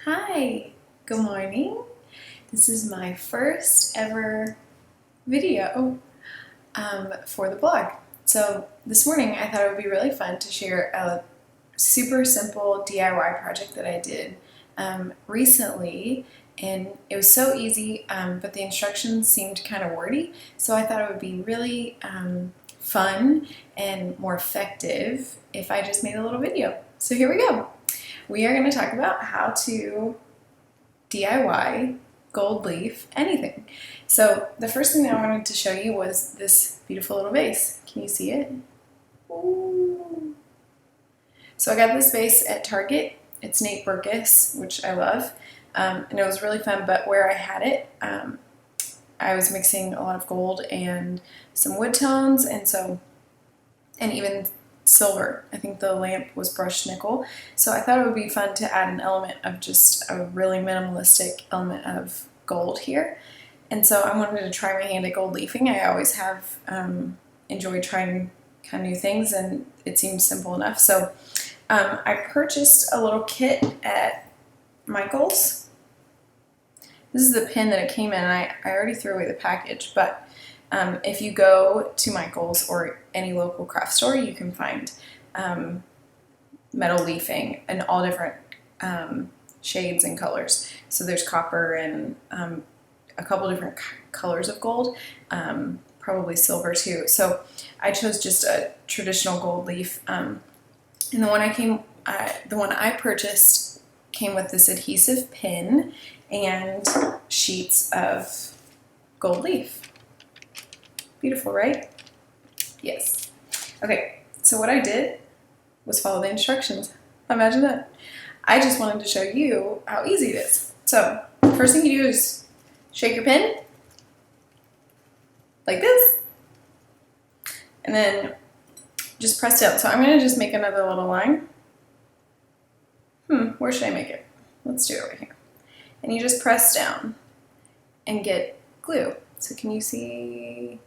Hi, good morning. This is my first ever video for the blog. So this morning I thought it would be really fun to share a super simple DIY project that I did recently, and it was so easy, but the instructions seemed kind of wordy, so I thought it would be really fun and more effective if I just made a little video. So here we go. We are going to talk about how to DIY gold leaf anything. So the first thing that I wanted to show you was this beautiful little vase. Can you see it? Ooh. So I got this vase at Target. It's Nate Berkus, which I love, and it was really fun. But where I had it, I was mixing a lot of gold and some wood tones, and even silver. I think the lamp was brushed nickel. So I thought it would be fun to add an element of just a really minimalistic element of gold here. And so I wanted to try my hand at gold leafing. I always have enjoyed trying kind of new things, and it seems simple enough. So I purchased a little kit at Michael's. This is the pin that it came in. I already threw away the package, but if you go to Michael's or any local craft store, you can find metal leafing in all different shades and colors. So there's copper and a couple different colors of gold, probably silver too. So I chose just a traditional gold leaf, and the one I purchased came with this adhesive pin and sheets of gold leaf. Beautiful, right? Yes. Okay, so what I did was follow the instructions. Imagine that. I just wanted to show you how easy it is. So, first thing you do is shake your pin, like this, and then just press down. So I'm going to just make another little line. Where should I make it? Let's do it right here. And you just press down and get glue. So can you see?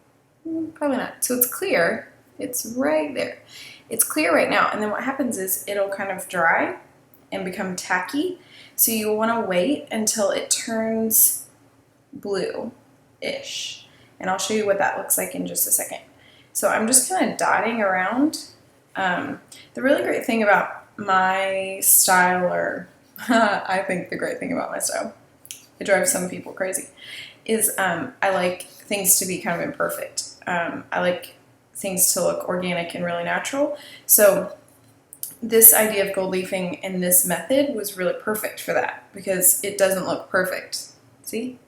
Probably not. So it's clear. It's right there. It's clear right now. And then what happens is it'll kind of dry and become tacky. So you want to wait until it turns blue-ish. And I'll show you what that looks like in just a second. So I'm just kind of dotting around. The really great thing about my style, or I think the great thing about my style, it drives some people crazy, is I like things to be kind of imperfect. I like things to look organic and really natural. So this idea of gold leafing in this method was really perfect for that, because it doesn't look perfect. See?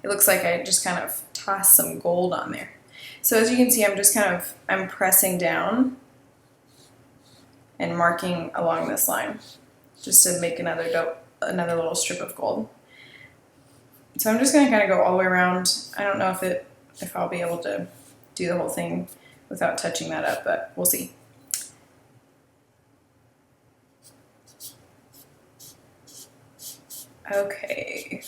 It looks like I just kind of tossed some gold on there. So as you can see, I'm pressing down and marking along this line just to make another little strip of gold. So I'm just going to kind of go all the way around. I don't know if I'll be able to do the whole thing without touching that up, but we'll see. Okay.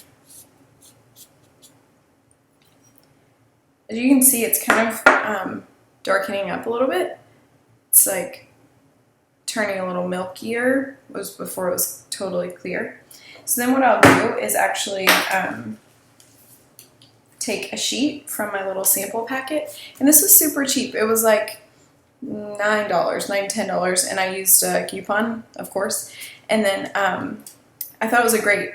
As you can see, it's kind of darkening up a little bit. It's like turning a little milkier. It was before it was totally clear. So then what I'll do is actually take a sheet from my little sample packet. And this was super cheap. It was like $9, $10, and I used a coupon, of course. And then I thought it was a great,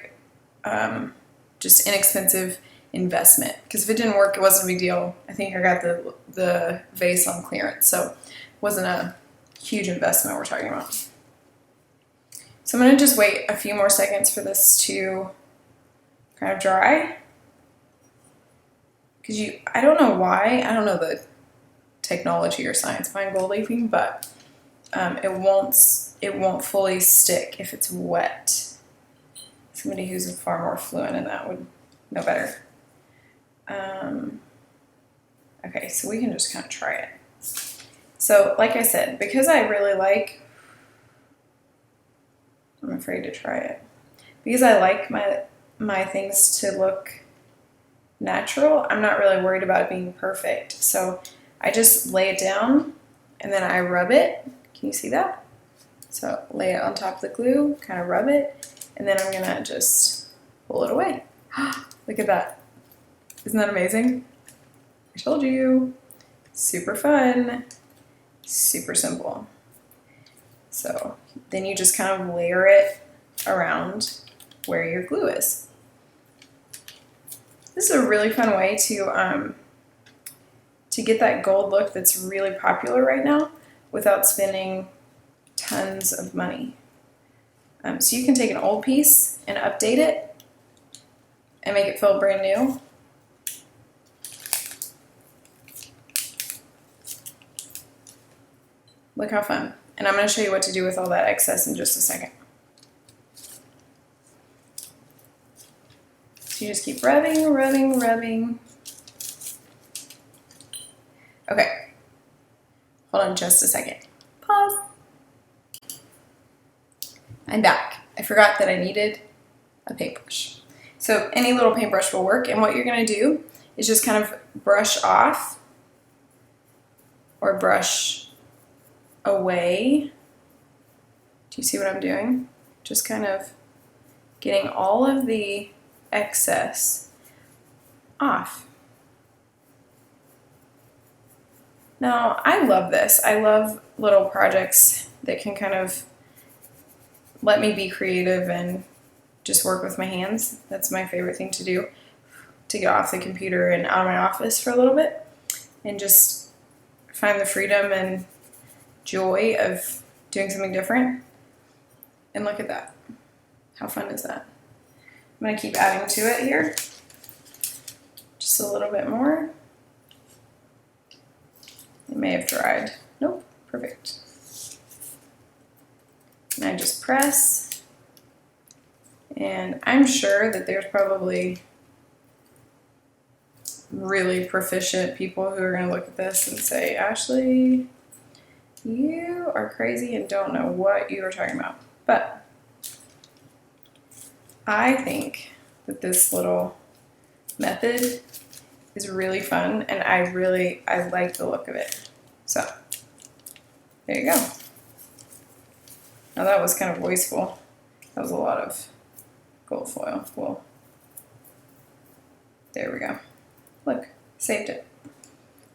just inexpensive investment, because if it didn't work, it wasn't a big deal. I think I got the vase on clearance, so it wasn't a huge investment we're talking about. So I'm going to just wait a few more seconds for this to kind of dry. Because I don't know why, I don't know the technology or science behind gold leafing, but it won't fully stick if it's wet. Somebody who's far more fluent in that would know better. Okay, so we can just kind of try it. So, like I said, because I really like, I'm afraid to try it. Because I like my things to look natural, I'm not really worried about it being perfect. So I just lay it down and then I rub it. Can you see that? So lay it on top of the glue, kind of rub it, And then I'm gonna just pull it away. Look at that. Isn't that amazing? I told you. Super fun, super simple. So then you just kind of layer it around where your glue is. This is a really fun way to get that gold look that's really popular right now without spending tons of money. So you can take an old piece and update it and make it feel brand new. Look how fun. And I'm going to show you what to do with all that excess in just a second. So you just keep rubbing, rubbing, rubbing. Okay. Hold on just a second. Pause. I'm back. I forgot that I needed a paintbrush. So any little paintbrush will work. And what you're going to do is just kind of brush off or brush away. Do you see what I'm doing? Just kind of getting all of the excess off. Now, I love this. I love little projects that can kind of let me be creative and just work with my hands. That's my favorite thing to do, to get off the computer and out of my office for a little bit and just find the freedom and joy of doing something different. And look at that. How fun is that? I'm going to keep adding to it here. Just a little bit more. It may have dried. Nope, perfect. And I just press. And I'm sure that there's probably really proficient people who are going to look at this and say, Ashley, you are crazy and don't know what you are talking about. But I think that this little method is really fun, and I like the look of it. So there you go. Now that was kind of wasteful. That was a lot of gold foil. Well, there we go. Look, saved it.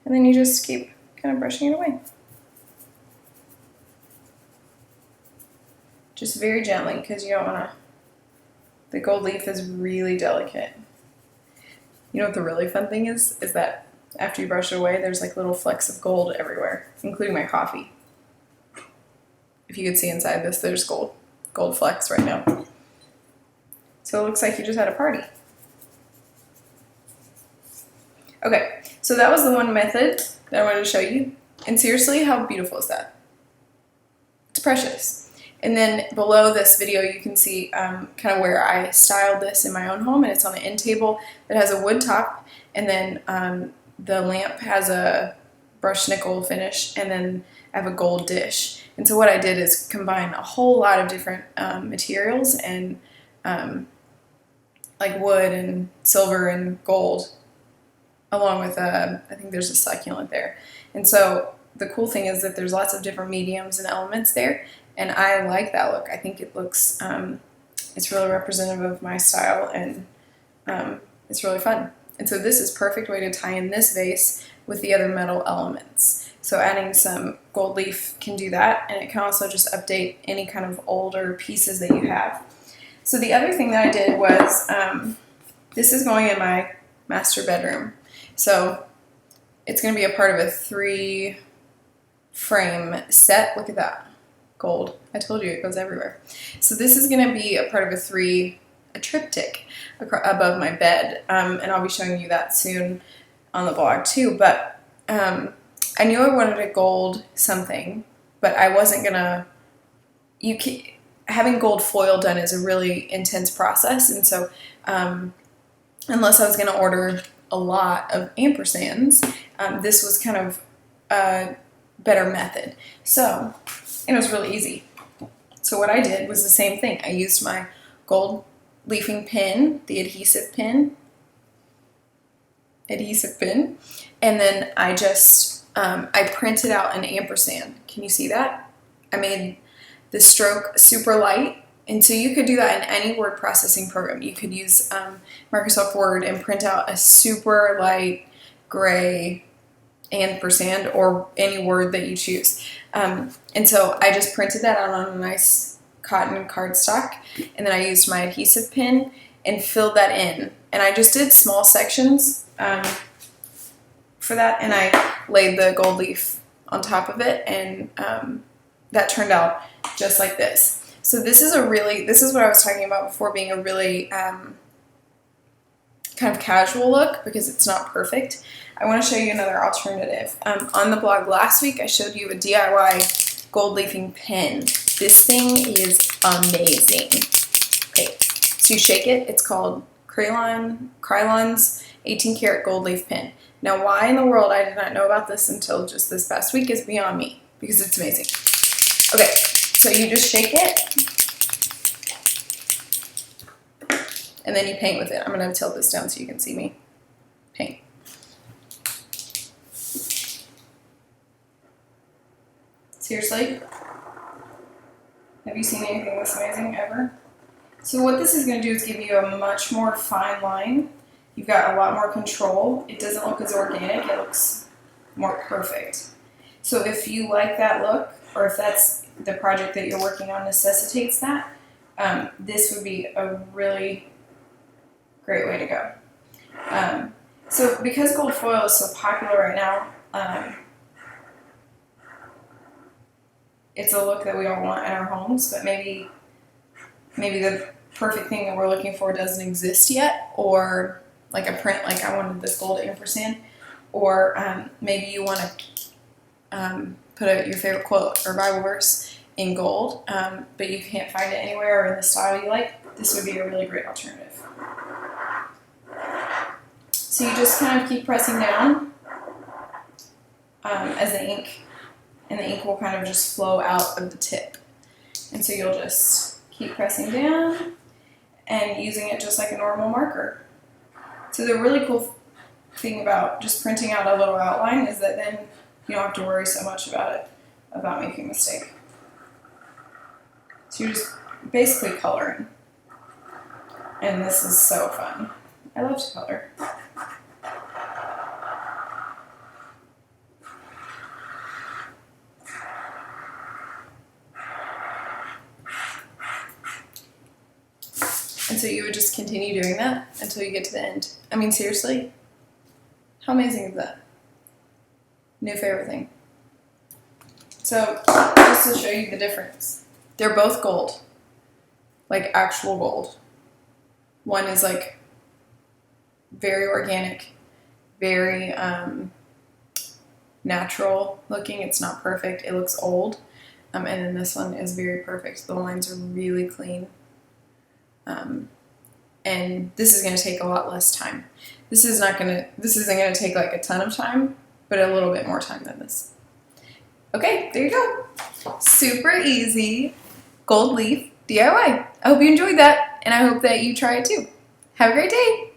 And then you just keep kind of brushing it away. Just very gently, because you don't want to, the gold leaf is really delicate. You know what the really fun thing is that after you brush it away, there's like little flecks of gold everywhere, including my coffee. If you could see inside this, there's gold flecks right now. So it looks like you just had a party. Okay, so that was the one method that I wanted to show you. And seriously, how beautiful is that? It's precious. And then below this video, you can see kind of where I styled this in my own home. And it's on an end table that has a wood top. And then the lamp has a brushed nickel finish. And then I have a gold dish. And so what I did is combine a whole lot of different materials and like wood and silver and gold, along with, I think there's a succulent there. And so the cool thing is that there's lots of different mediums and elements there. And I like that look. I think it looks, it's really representative of my style, and it's really fun. And so this is a perfect way to tie in this vase with the other metal elements. So adding some gold leaf can do that, and it can also just update any kind of older pieces that you have. So the other thing that I did was, this is going in my master bedroom. So it's going to be a part of a 3-frame set. Look at that. Gold. I told you it goes everywhere. So this is going to be a part of a triptych above my bed, and I'll be showing you that soon on the blog too. But I knew I wanted a gold something, but I wasn't gonna. Having gold foil done is a really intense process, and so unless I was going to order a lot of ampersands, this was kind of a better method. So. And it was really easy. So what I did was the same thing. I used my gold leafing pin, the adhesive pin, and then I just, I printed out an ampersand. Can you see that? I made the stroke super light And so you could do that in any word processing program. You could use Microsoft Word and print out a super light gray ampersand or any word that you choose. And so I just printed that out on a nice cotton cardstock, and then I used my adhesive pen and filled that in. And I just did small sections for that, and I laid the gold leaf on top of it, and that turned out just like this. So this is what I was talking about before, being a really kind of casual look because it's not perfect. I want to show you another alternative. On the blog last week, I showed you a DIY gold leafing pen. This thing is amazing. Okay, so you shake it. It's called Krylon's 18 karat gold leaf pen. Now, why in the world I did not know about this until just this past week is beyond me, because it's amazing. Okay, so you just shake it, and then you paint with it. I'm going to tilt this down so you can see me paint. Seriously? Have you seen anything this amazing ever? So what this is going to do is give you a much more fine line. You've got a lot more control. It doesn't look as organic. It looks more perfect. So if you like that look, or if that's the project that you're working on necessitates that, this would be a really great way to go. So because gold foil is so popular right now, it's a look that we all want in our homes, but maybe the perfect thing that we're looking for doesn't exist yet, or like a print, like I wanted this gold ampersand, or maybe you want to put your favorite quote or Bible verse in gold, but you can't find it anywhere or in the style you like. This would be a really great alternative. So you just kind of keep pressing down as the ink, and the ink will kind of just flow out of the tip. And so you'll just keep pressing down and using it just like a normal marker. So the really cool thing about just printing out a little outline is that then you don't have to worry so much about making a mistake. So you're just basically coloring. And this is so fun. I love to color. And so you would just continue doing that until you get to the end. I mean, seriously, how amazing is that? New favorite thing. So just to show you the difference, they're both gold, like actual gold. One is like very organic, very natural looking. It's not perfect. It looks old. And then this one is very perfect. The lines are really clean. And this is going to take a lot less time. This isn't going to take like a ton of time, but a little bit more time than this. Okay, there you go. Super easy gold leaf DIY. I hope you enjoyed that, and I hope that you try it too. Have a great day.